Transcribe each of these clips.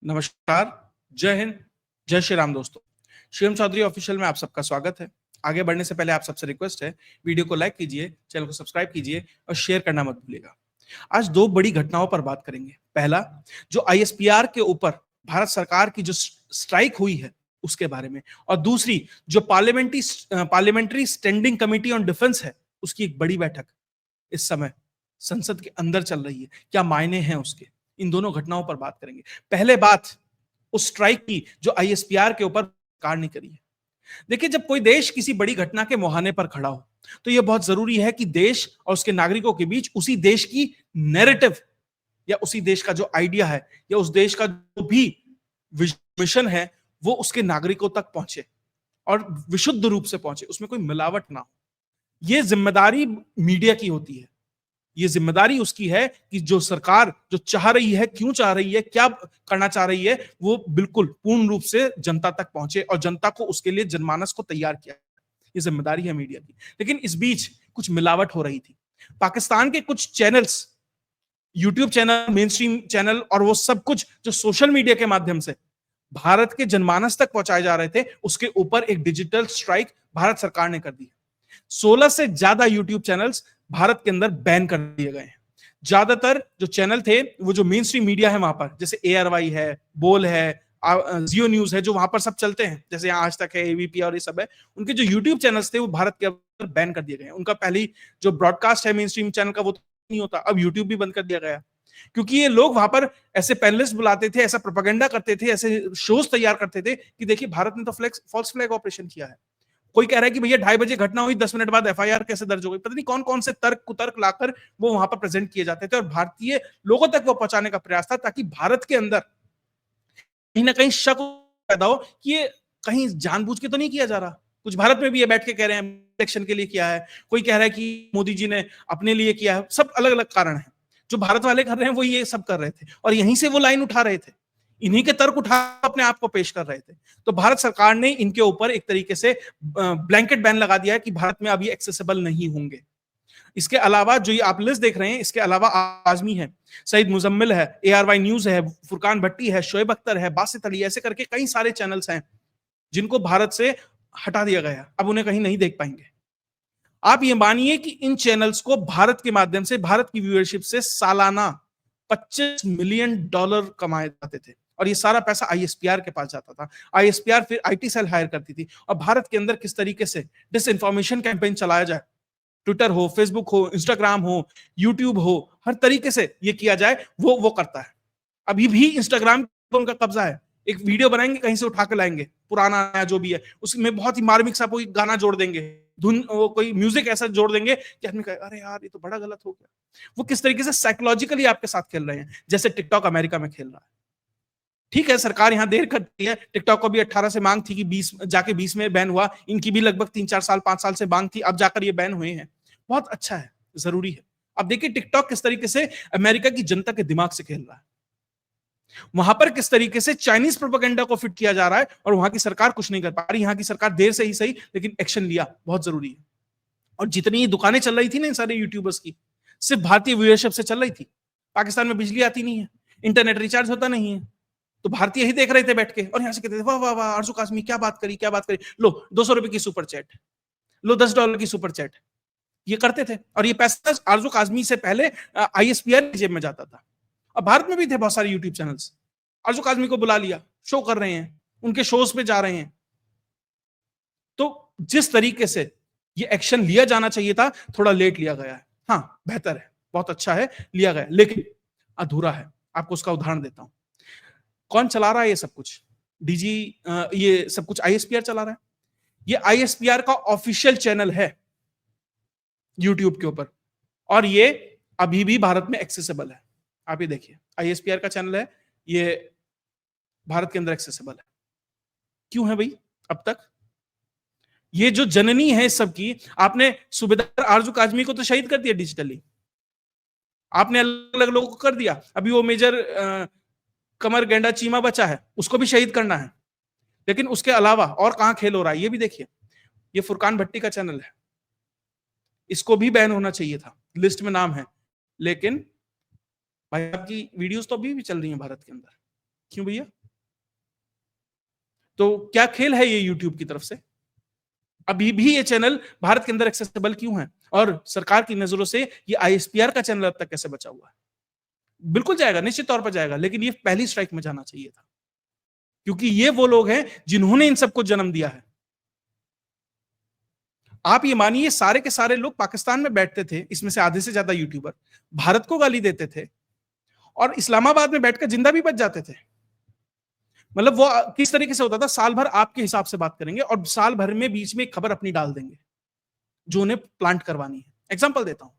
नमस्कार, जय हिंद, जय श्री राम दोस्तों। शिवम चौधरी ऑफिशियल में आप सबका स्वागत है। आगे बढ़ने से पहले आप सबसे रिक्वेस्ट है, वीडियो को लाइक कीजिए, चैनल को सब्सक्राइब कीजिए और शेयर करना मत भूलिएगा। आज दो बड़ी घटनाओं पर बात करेंगे। पहला, जो आईएसपीआर के ऊपर भारत सरकार की जो स्ट्राइक हुई है उसके बारे में, और दूसरी जो parliamentary standing committee on defence है, उसकी एक बड़ी बैठक इस समय संसद के अंदर चल रही है। क्या मायने हैं उसके, इन दोनों घटनाओं पर बात करेंगे। पहले बात उस स्ट्राइक की जो आईएसपीआर के ऊपर सरकार ने करी है। देखिए, जब कोई देश किसी बड़ी घटना के मुहाने पर खड़ा हो तो यह बहुत जरूरी है कि देश और उसके नागरिकों के बीच उसी देश की नैरेटिव या उसी देश का जो आइडिया है या उस देश का जो भी मिशन है वो उसके नागरिकों तक पहुंचे और विशुद्ध रूप से पहुंचे, उसमें कोई मिलावट ना हो। यह जिम्मेदारी मीडिया की होती है। ये जिम्मेदारी उसकी है कि जो सरकार जो चाह रही है, क्यों चाह रही है, क्या करना चाह रही है, वो बिल्कुल पूर्ण रूप से जनता तक पहुंचे और जनता को उसके लिए जनमानस को तैयार किया। ये जिम्मेदारी है मीडिया की। लेकिन इस बीच कुछ मिलावट हो रही थी। पाकिस्तान के कुछ channels, YouTube channel, main stream channel और वो सब कुछ जो सोशल मीडिया के माध्यम से भारत के जनमानस तक पहुंचाए जा रहे थे, उसके ऊपर एक डिजिटल स्ट्राइक भारत सरकार ने कर दी। 16 से ज्यादा यूट्यूब चैनल्स भारत के अंदर बैन कर दिए गए हैं। ज्यादातर जो चैनल थे वो जो मेन स्ट्रीम मीडिया है वहां पर, जैसे ARY है, बोल है, जियो न्यूज है, जो वहां पर सब चलते हैं, जैसे यहाँ आज तक है, ABP और ये सब है, उनके जो यूट्यूब चैनल्स थे वो भारत के अंदर बैन कर दिए गए हैं। उनका पहली जो ब्रॉडकास्ट है मेन स्ट्रीम चैनल का वो तो नहीं होता, अब यूट्यूब भी बंद कर दिया गया। क्योंकि ये लोग वहां पर ऐसे पैनलिस्ट बुलाते थे, ऐसा प्रोपेगेंडा करते थे, ऐसे शोज तैयार करते थे कि देखिए भारत ने तो फॉल्स फ्लैग ऑपरेशन किया है। कोई कह रहा है कि भैया 2:30 बजे घटना हुई, 10 मिनट बाद FIR कैसे दर्ज हो गई। पता नहीं कौन कौन से तर्क कुतर्क लाकर वो वहां पर प्रेजेंट किए जाते थे और भारतीय लोगों तक वो पहुंचाने का प्रयास था, ताकि भारत के अंदर कहीं ना कहीं शक पैदा हो कि ये कहीं जानबूझ के तो नहीं किया जा रहा। कुछ भारत में भी ये बैठ के कह रहे हैं इलेक्शन के लिए किया है, कोई कह रहा है कि मोदी जी ने अपने लिए किया है। सब अलग अलग कारण है। जो भारत वाले कर रहे हैं वो ये सब कर रहे थे और यहीं से वो लाइन उठा रहे थे, इन्हीं के तर्क उठा अपने आप को पेश कर रहे थे। तो भारत सरकार ने इनके ऊपर एक तरीके से ब्लैंकेट बैन लगा दिया है कि भारत में अभी एक्सेसिबल नहीं होंगे। इसके अलावा जो ये आप लिस्ट देख रहे हैं, इसके अलावा आजमी है, सईद मुजम्मिल है, ARY न्यूज है, फुरकान भट्टी है, शोएब अख्तर है, बासित अली, ऐसे करके कई सारे चैनल्स हैं जिनको भारत से हटा दिया गया। अब उन्हें कहीं नहीं देख पाएंगे। आप ये मानिए कि इन चैनल्स को भारत के माध्यम से, भारत की व्यूअरशिप से सालाना $25 मिलियन कमाए जाते थे और ये सारा पैसा आईएसपीआर के पास जाता था। आईएसपीआर फिर IT सेल हायर करती थी और भारत के अंदर किस तरीके से डिसइंफॉर्मेशन कैंपेन चलाया जाए, ट्विटर हो, फेसबुक हो, इंस्टाग्राम हो, यूट्यूब हो, हर तरीके से ये किया जाए, वो करता है। अभी भी इंस्टाग्राम पर उनका कब्जा है। एक वीडियो बनाएंगे, कहीं से उठा के लाएंगे, पुराना नया जो भी है, उसमें बहुत ही मार्मिक सा कोई गाना जोड़ देंगे, धुन, वो कोई म्यूजिक ऐसा जोड़ देंगे कि आदमी कहे अरे यार ये तो बड़ा गलत हो गया। वो किस तरीके से साइकोलॉजिकली आपके साथ खेल रहे हैं, जैसे टिकटॉक अमेरिका में खेल रहा है। ठीक है, सरकार यहां देर करती है। टिकटॉक को भी 18 से मांग थी कि 20 जाके 20 में बैन हुआ। इनकी भी लगभग 3-4 साल 5 साल से मांग थी, अब जाकर ये बैन हुए हैं। बहुत अच्छा है, जरूरी है। अब देखिए टिकटॉक किस तरीके से अमेरिका की जनता के दिमाग से खेल रहा है, वहां पर किस तरीके से चाइनीज प्रोपेगेंडा को फिट किया जा रहा है और वहां की सरकार कुछ नहीं कर पा रही। यहां की सरकार देर से ही सही लेकिन एक्शन लिया, बहुत जरूरी है। और जितनी दुकानें चल रही थी ना इन सारे यूट्यूबर्स की, सिर्फ भारतीय व्यूअरशिप से चल रही थी। पाकिस्तान में बिजली आती नहीं है, इंटरनेट रिचार्ज होता नहीं है, तो भारतीय ही देख रहे थे बैठ के और यहां से कहते थे वाह वाह वाह आरजू काजमी क्या बात करी, क्या बात करी, लो $200 की सुपर चैट, लो $10 की सुपर चैट। ये करते थे और ये पैसा आरजू काजमी से पहले आईएसपीआर जेब में जाता था। अब भारत में भी थे बहुत सारे यूट्यूब चैनल्स, आरजू काजमी को बुला लिया, शो कर रहे हैं, उनके शोज पे जा रहे हैं। तो जिस तरीके से ये एक्शन लिया जाना चाहिए था, थोड़ा लेट लिया गया है। हाँ, बेहतर है, बहुत अच्छा है, लिया गया, लेकिन अधूरा है। आपको उसका उदाहरण देता हूं। कौन चला रहा है ये सब कुछ? डीजी, ये सब कुछ आईएसपीआर चला रहा है। ये आईएसपीआर का ऑफिशियल चैनल है यूट्यूब के ऊपर और ये अभी भी भारत में एक्सेसिबल है। आप ये देखिए, आईएसपीआर का चैनल है, ये भारत के अंदर एक्सेसिबल है। क्यों है भाई अब तक? ये जो जननी है सब की, आपने सूबेदार आरजू काजमी को तो शहीद कर दिया डिजिटली, आपने अलग अलग लोगों को कर दिया। अभी वो मेजर कमर गेंडा चीमा बचा है, उसको भी शहीद करना है। लेकिन उसके अलावा और कहां खेल हो रहा है ये भी देखिए। ये फुरकान भट्टी का चैनल है, इसको भी बैन होना चाहिए था, लिस्ट में नाम है, लेकिन भाई आपकी वीडियोस तो अभी भी चल रही हैं भारत के अंदर। क्यों भैया? तो क्या खेल है ये यूट्यूब की तरफ से? अभी भी ये चैनल भारत के अंदर एक्सेसिबल क्यों है? और सरकार की नजरों से ये आईएसपीआर का चैनल अब तक कैसे बचा हुआ है? बिल्कुल जाएगा, निश्चित तौर पर जाएगा, लेकिन ये पहली स्ट्राइक में जाना चाहिए था, क्योंकि ये वो लोग हैं जिन्होंने इन सबको जन्म दिया है। आप ये मानिए सारे के सारे लोग पाकिस्तान में बैठते थे, इसमें से आधे से ज्यादा यूट्यूबर भारत को गाली देते थे और इस्लामाबाद में बैठकर जिंदा भी बच जाते थे। मतलब वो किस तरीके से होता था, साल भर आपके हिसाब से बात करेंगे और साल भर में बीच में एक खबर अपनी डाल देंगे जो उन्हें प्लांट करवानी है। एग्जाम्पल देता हूं,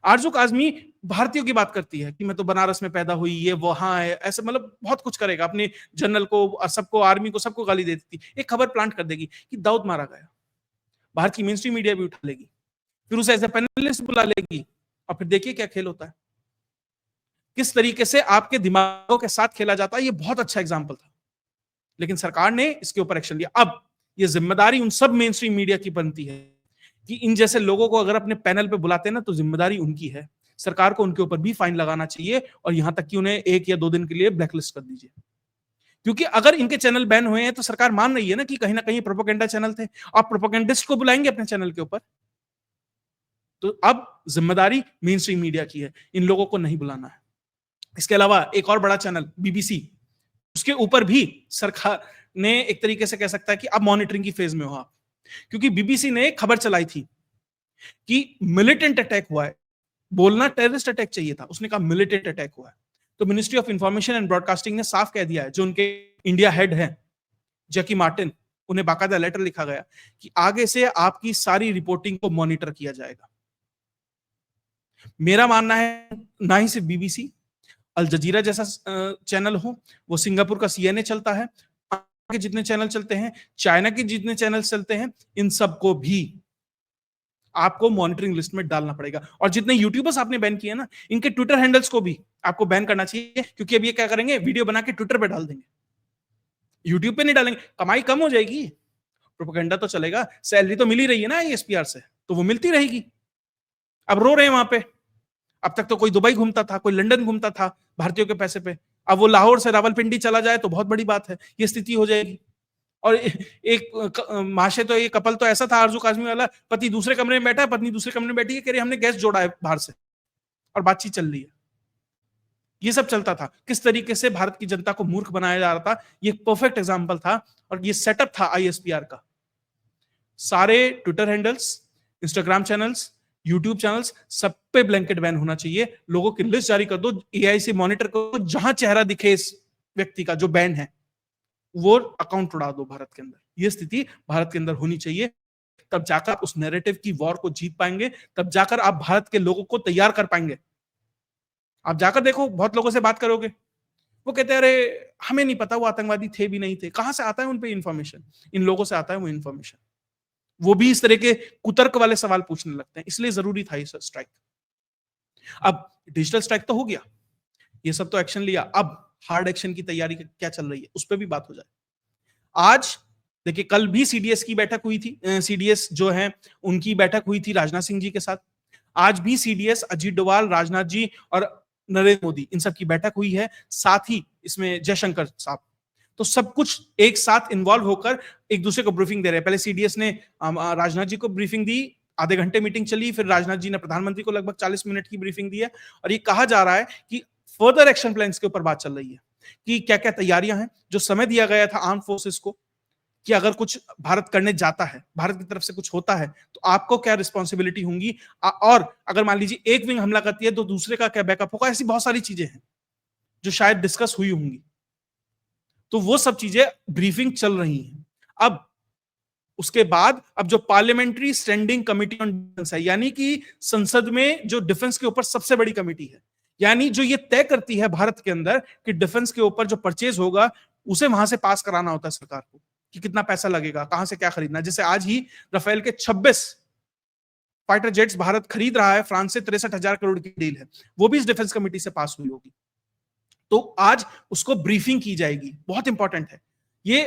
आरजू काजमी भारतीयों की बात करती है कि मैं तो बनारस में पैदा हुई, ये वहां है, ऐसे मतलब बहुत कुछ करेगा, अपने जनरल को और सबको, आर्मी को, सबको गाली देती थी। एक खबर प्लांट कर देगी कि दाऊद मारा गया, भारत की मेन स्ट्रीम मीडिया भी उठा लेगी, फिर उसे एज ए पैनलिस्ट बुला लेगी, और फिर देखिए क्या खेल होता है, किस तरीके से आपके दिमागों के साथ खेला जाता है। ये बहुत अच्छा एग्जाम्पल था, लेकिन सरकार ने इसके ऊपर एक्शन लिया। अब ये जिम्मेदारी उन सब मेन स्ट्रीम मीडिया की बनती है कि इन जैसे लोगों को अगर अपने पैनल पे बुलाते हैं ना, तो जिम्मेदारी उनकी है। सरकार को उनके ऊपर भी फाइन लगाना चाहिए और यहां तक कि उन्हें 1 या 2 दिन के लिए ब्लैकलिस्ट कर दीजिए, क्योंकि अगर इनके चैनल बैन हुए हैं तो सरकार मान रही है ना कि कहीं ना कहीं प्रोपेगेंडा चैनल थे। आप प्रोपेगेंडिस्ट को बुलाएंगे अपने चैनल के ऊपर, तो अब जिम्मेदारी मेन स्ट्रीम मीडिया की है, इन लोगों को नहीं बुलाना है। इसके अलावा एक और बड़ा चैनल बीबीसी, उसके ऊपर भी सरकार ने एक तरीके से कह सकता है कि अब मॉनिटरिंग की फेज में हो आप, क्योंकि बीबीसी ने खबर चलाई थी कि मिलिटेंट अटैक हुआ है। बोलना टेररिस्ट अटैक चाहिए था, उसने कहा मिलिटेंट अटैक हुआ है। तो ministry of information and broadcasting ने साफ कह दिया है, जो उनके इंडिया हेड है जैकी मार्टिन, उन्हें बाकायदा लेटर लिखा गया कि आगे से आपकी सारी रिपोर्टिंग को मॉनिटर किया जाएगा। मेरा मानना है ना ही सिर्फ बीबीसी, अल जजीरा जैसा चैनल हो, वो सिंगापुर का सीएनए चलता है, के जितने चैनल चलते हैं, चाइना के जितने चैनल चलते हैं, इन सबको भी आपको मॉनिटरिंग लिस्ट में डालना पड़ेगा। और जितने यूट्यूबर्स आपने बैन किए ना, इनके ट्विटर हैंडल्स को भी आपको बैन करना चाहिए, क्योंकि अब ये क्या करेंगे, वीडियो बना के ट्विटर पे डाल देंगे, यूट्यूब पे नहीं डालेंगे। कमाई कम हो जाएगी, प्रोपेगेंडा तो चलेगा, सैलरी तो मिल ही रही है ना आईएसपीआर से, तो वो मिलती रहेगी। अब रो रहे हैं वहां पे, अब तक तो कोई दुबई घूमता था, कोई लंदन घूमता था भारतीयों के पैसे पे, अब वो लाहौर से रावलपिंडी चला जाए तो बहुत बड़ी बात है, ये स्थिति हो जाएगी। और एक माशे तो, एक कपल तो ऐसा था, आरजू काजमी वाला, पति दूसरे कमरे में बैठा है, पत्नी दूसरे कमरे में बैठी है, कह रही हमने गैस जोड़ा है बाहर से, और बातचीत चल रही है। ये सब चलता था, किस तरीके से भारत की जनता को मूर्ख बनाया जा रहा था, ये परफेक्ट एग्जाम्पल था, और ये सेटअप था आईएसपीआर का। सारे Twitter handles, Instagram channels, YouTube channels, सब पे ब्लैंकेट बैन होना चाहिए। लोगों की लिस्ट जारी कर दो, एआई से मॉनिटर करो, जहां चेहरा दिखे इस व्यक्ति का जो बैन है, वो अकाउंट उड़ा दो भारत के अंदर। ये स्थिति भारत के अंदर होनी चाहिए, तब जाकर आप उस नैरेटिव की वॉर को जीत पाएंगे, तब जाकर आप भारत के लोगों को तैयार कर पाएंगे। आप जाकर देखो, बहुत लोगों से बात करोगे, वो कहते हैं अरे हमें नहीं पता वो आतंकवादी थे भी नहीं थे। कहां से आता है उन पे इंफॉर्मेशन? इन लोगों से आता है वो इंफॉर्मेशन। वो भी इस तरह के कुतर्क वाले सवाल पूछने लगते हैं, इसलिए जरूरी था ये स्ट्राइक। अब डिजिटल स्ट्राइक तो हो गया, ये सब तो एक्शन लिया, अब हार्ड एक्शन की तैयारी क्या चल रही है उस पर भी बात हो जाए। आज देखिए, कल भी सीडीएस की बैठक हुई थी, सीडीएस जो है उनकी बैठक हुई थी राजनाथ सिंह जी के साथ। आज भी सीडीएस, अजीत डोभाल, राजनाथ जी और नरेंद्र मोदी, इन सब की बैठक हुई है, साथ ही इसमें जयशंकर साहब। तो सब कुछ एक साथ इन्वॉल्व होकर एक दूसरे को ब्रीफिंग दे रहे हैं। पहले सीडीएस ने राजनाथ जी को ब्रीफिंग दी, आधे घंटे मीटिंग चली, फिर राजनाथ जी ने प्रधानमंत्री को लगभग 40 मिनट की ब्रीफिंग दी है। और ये कहा जा रहा है कि फर्दर एक्शन प्लान्स के ऊपर बात चल रही है कि क्या क्या तैयारियां हैं। जो समय दिया गया था आर्म फोर्सेस को कि अगर कुछ भारत करने जाता है, भारत की तरफ से कुछ होता है, तो आपको क्या रिस्पॉन्सिबिलिटी होंगी, और अगर मान लीजिए एक विंग हमला करती है तो दूसरे का क्या बैकअप होगा। ऐसी बहुत सारी चीजें हैं जो शायद डिस्कस हुई होंगी। तो वो सब चीजें ब्रीफिंग चल रही हैं। अब उसके बाद अब जो parliamentary standing committee on defence है, यानी कि संसद में जो डिफेंस के ऊपर सबसे बड़ी कमिटी है, यानी जो ये तय करती है भारत के अंदर कि डिफेंस के ऊपर जो परचेज होगा उसे वहां से पास कराना होता है सरकार को, कि कितना पैसा लगेगा, कहां से क्या खरीदना। जैसे आज ही राफेल के 26 फाइटर जेट्स भारत खरीद रहा है, फ्रांस से 63,000 करोड़ की डील है, वो भी इस डिफेंस कमेटी से पास हुई होगी। तो आज उसको ब्रीफिंग की जाएगी, बहुत इंपॉर्टेंट है। ये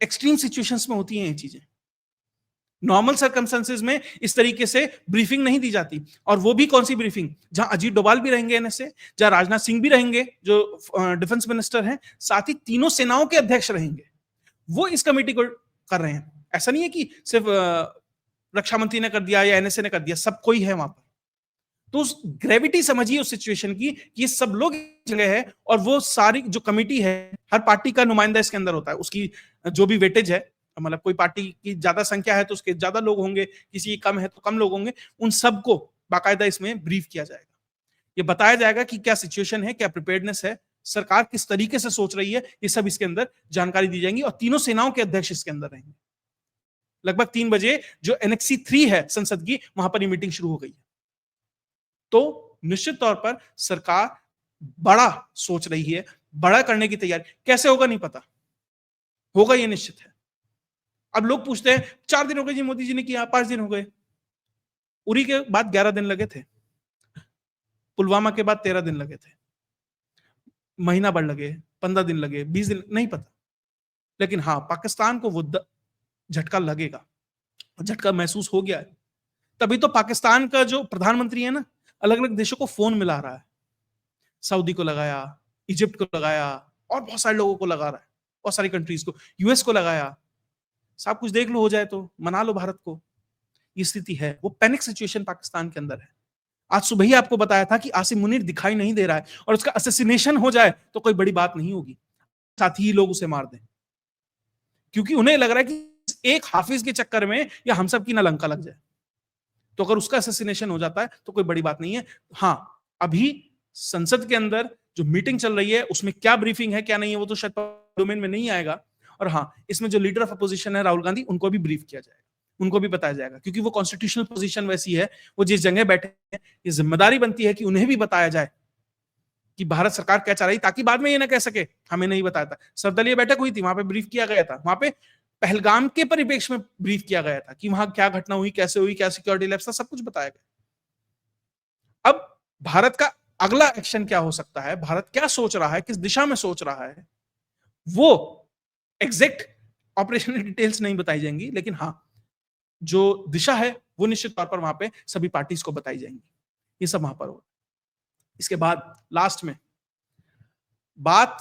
एक्सट्रीम सिचुएशंस में होती हैं ये चीजें। नॉर्मल सर्कमस्टेंसेज में इस तरीके से ब्रीफिंग नहीं दी जाती, और वो भी कौन सी ब्रीफिंग, जहां अजीत डोभाल भी रहेंगे एनएसए, जहां राजनाथ सिंह भी रहेंगे जो डिफेंस मिनिस्टर हैं, साथ ही तीनों सेनाओं के अध्यक्ष रहेंगे, वो इस कमेटी को कर रहे हैं। ऐसा नहीं है कि सिर्फ रक्षा मंत्री ने कर दिया या एनएसए ने कर दिया, सब कोई है वहां पर। तो उस ग्रेविटी समझिए उस सिचुएशन की कि ये सब लोग एक जगह है, और वो सारी जो कमेटी है, हर पार्टी का नुमाइंदा इसके अंदर होता है, उसकी जो भी वेटेज है, मतलब कोई पार्टी की ज्यादा संख्या है तो उसके ज्यादा लोग होंगे, किसी की कम है तो कम लोग होंगे, उन सबको बाकायदा इसमें ब्रीफ किया जाएगा। ये बताया जाएगा कि क्या सिचुएशन है, क्या प्रिपेयर्डनेस है, सरकार किस तरीके से सोच रही है, ये सब इसके अंदर जानकारी दी जाएंगी, और तीनों सेनाओं के अध्यक्ष इसके अंदर रहेंगे। लगभग 3 बजे जो एनेक्सी 3 है संसद की, वहां पर ये मीटिंग शुरू हो गई है। तो निश्चित तौर पर सरकार बड़ा सोच रही है, बड़ा करने की तैयारी। कैसे होगा नहीं पता, होगा ये निश्चित है। अब लोग पूछते हैं 4 दिन हो गए जी मोदी जी ने किया, 5 दिन हो गए। उरी के बाद 11 दिन लगे थे, पुलवामा के बाद 13 दिन लगे थे, महीना भर लगे, 15 दिन लगे, 20 दिन, नहीं पता। लेकिन हाँ, पाकिस्तान को वो झटका लगेगा, झटका महसूस हो गया है। तभी तो पाकिस्तान का जो प्रधानमंत्री है ना, अलग अलग देशों को फोन मिला रहा है, सऊदी को लगाया, इजिप्ट को लगाया, और बहुत सारे लोगों को लगा रहा है, बहुत सारी कंट्रीज को, यूएस को लगाया। सब कुछ देख लो, हो जाए तो मना लो भारत को। ये स्थिति है, वो पैनिक सिचुएशन पाकिस्तान के अंदर है। आज सुबह ही आपको बताया था कि आसिम मुनीर दिखाई नहीं दे रहा है, और उसका असैसिनेशन हो जाए तो कोई बड़ी बात नहीं होगी, साथ ही लोग उसे मार दें, क्योंकि उन्हें लग रहा है कि एक हाफिज के चक्कर में या हम सब की ना लंका लग जाए। तो अगर उसका असैसिनेशन हो जाता है तो कोई बड़ी बात नहीं है। हाँ, अभी संसद के अंदर जो मीटिंग चल रही है उसमें क्या ब्रीफिंग है क्या नहीं है वो तो शायद डोमेन में नहीं आएगा। और हाँ, इसमें जो लीडर ऑफ अपोजिशन है राहुल गांधी, उनको भी ब्रीफ किया जाएगा, उनको भी बताया जाएगा, क्योंकि वो कॉन्स्टिट्यूशनल पोजीशन वैसी है, वो जिस जगह बैठे हैं, ये जिम्मेदारी बनती है कि उन्हें भी बताया जाए कि भारत सरकार क्या चाह रही, ताकि बाद में ये ना कह सके हमें नहीं बताया था। सर्वदलीय बैठक हुई थी, वहां पे ब्रीफ किया गया था, वहां पे पहलगाम के परिप्रेक्ष्य में ब्रीफ किया गया था कि वहां क्या घटना हुई, कैसे हुई, क्या सिक्योरिटी लैप्स था, सब कुछ बताया गया। अब भारत का अगला एक्शन क्या हो सकता है, भारत क्या सोच रहा है, किस दिशा में सोच रहा है, वो एग्जैक्ट ऑपरेशनल डिटेल्स नहीं बताई जाएंगी, लेकिन हाँ, जो दिशा है वो निश्चित तौर पर वहां पे सभी पार्टीज को बताई जाएंगी। ये सब वहां पर होगा। इसके बाद लास्ट में बात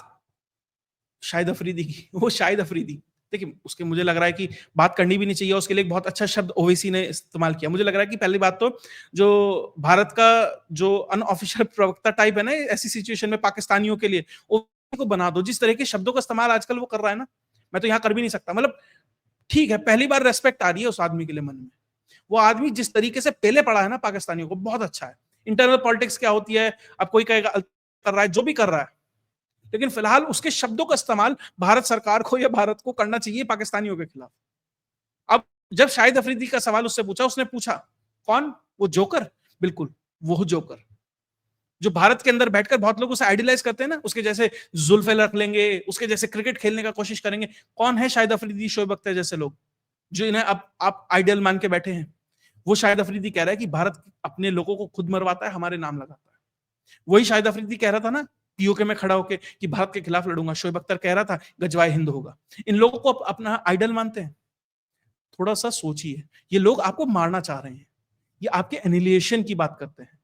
शाहिद अफरीदी की, वो शाहिद अफरीदी, देखिए उसके मुझे लग रहा है कि बात करनी भी नहीं चाहिए, उसके लिए एक बहुत अच्छा शब्द ओवैसी ने इस्तेमाल किया। मुझे लग रहा है कि पहली बात तो जो भारत का जो अनऑफिशियल प्रवक्ता टाइप है ना ऐसी सिचुएशन में पाकिस्तानियों के लिए, को बना दो। जिस तरह के शब्दों का इस्तेमाल आजकल वो कर रहा है ना, मैं तो यहाँ कर भी नहीं सकता। मतलब ठीक है, पहली बार रेस्पेक्ट आ रही है उस आदमी के लिए मन में। वो आदमी जिस तरीके से पहले पड़ा है ना पाकिस्तानियों को, बहुत अच्छा है। इंटरनल पॉलिटिक्स क्या होती है, अब कोई कहेगा कर रहा है, जो भी कर रहा है, लेकिन फिलहाल उसके शब्दों का इस्तेमाल भारत सरकार को या भारत को करना चाहिए पाकिस्तानियों के खिलाफ। अब जब शाहिद अफरीदी का सवाल उससे पूछा, उसने पूछा कौन, वो जोकर, बिल्कुल वो जोकर जो भारत के अंदर बैठकर बहुत लोग उसे आइडियलाइज करते हैं ना, उसके जैसे जुल्फे रख लेंगे, उसके जैसे क्रिकेट खेलने का कोशिश करेंगे। कौन है शाहिद अफरीदी, शोएब अख्तर जैसे लोग जो इन्हें आप आइडियल मान के बैठे हैं। वो शाहिद अफरीदी कह रहा है कि भारत अपने लोगों को खुद मरवाता है, हमारे नाम लगाता है। वही शाहिद अफरीदी कह रहा था ना पीओके में खड़ा होकर कि भारत के खिलाफ लड़ूंगा। शोएब अख्तर कह रहा था गजवाए हिंद होगा। इन लोगों को अपना आइडल मानते हैं। थोड़ा सा सोचिए, ये लोग आपको मारना चाह रहे हैं, ये आपके एनिलिएशन की बात करते हैं,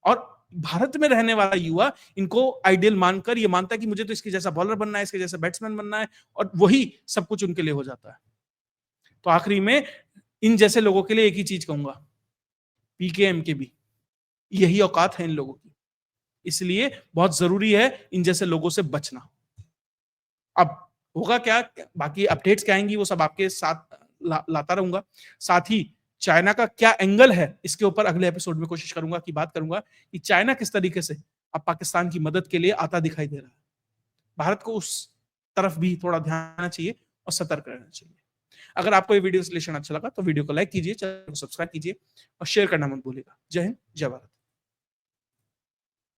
और भारत में रहने वाला युवा इनको आइडियल मानकर ये मानता है कि मुझे तो इसके जैसा बॉलर बनना है, इसके जैसा बैट्समैन बनना है, और वही सब कुछ उनके लिए हो जाता है। तो आखिरी में इन जैसे लोगों के लिए एक ही चीज कहूंगा, पीकेएम के भी यही औकात है इन लोगों की। इसलिए बहुत जरूरी है इन जैसे लोगों से बचना। अब होगा क्या, बाकी अपडेट्स क्या आएंगी वो सब आपके साथ लाता रहूंगा। साथ ही चाइना का क्या एंगल है इसके ऊपर अगले एपिसोड में कोशिश करूंगा कि बात करूंगा कि चाइना किस तरीके से अब पाकिस्तान की मदद के लिए आता दिखाई दे रहा है। भारत को उस तरफ भी थोड़ा ध्यान देना चाहिए और सतर्क रहना चाहिए। अगर आपको ये वीडियो विश्लेषण अच्छा लगा तो वीडियो को लाइक कीजिए, चैनल को सब्सक्राइब कीजिए और शेयर करना मत भूलिएगा। जय हिंद, जय भारत।